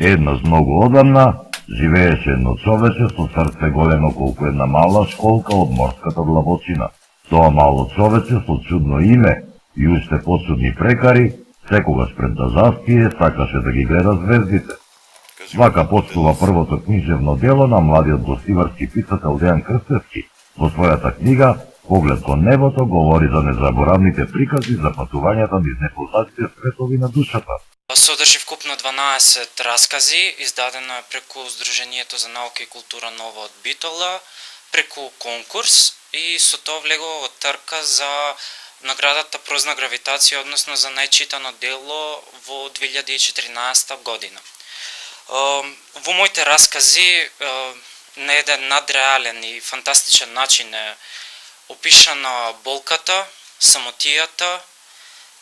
Еднаш многу одамна живееше едно човече со срце големо колку една мала школка од морската длабочина. Тоа мало човече со чудно име и уште почудни прекари, секогаш пред да заспие сакаше да ги гледа звездите. Вака почнува првото книжевно дело на младиот гостиварски писател Дејан Крстевски. Во својата книга Поглед кон небото говори за незаборавните прикази за патувањата низ непознатите светови на душата. Содржи вкупно 12 разкази, издадено е преку Сдруженијето за наука и култура Нова од Битола, преку конкурс и со тоа влегува во трка за наградата Прозна гравитација, односно за најчитано дело во 2014 година. Во моите разкази на еден надреален и фантастичен начин е опишана болката, самотијата,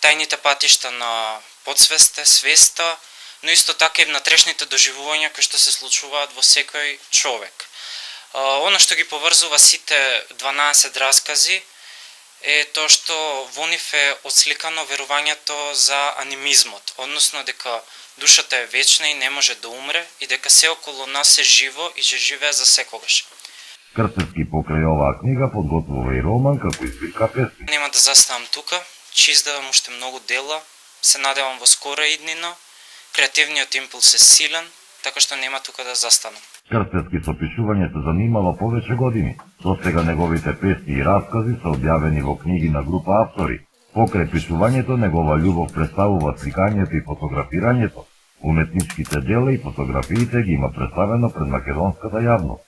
тајните патишта на подсвесте, свеста, но исто така и внатрешните доживувања кои што се случуваат во секој човек. Оно што ги поврзува сите 12 разкази е тоа што во нив е отсликано верувањето за анимизмот, односно дека душата е вечна и не може да умре и дека се околу нас е живо и ќе живее за секогаш. Крстевски покрај оваа книга подготвува и роман како и збирка песни. Нема да заставам тука, ќе издавам уште многу дела, се надевам во скора иднина, креативниот импулс е силен, така што нема тука да застанам. Крстевски со пишување се занимала повеќе години. До сега неговите песни и раскази се објавени во книги на група автори. Покрај пишувањето, негова љубов представува сликањето и фотографирањето. Уметничките дела и фотографиите ги има представено пред македонската јавност.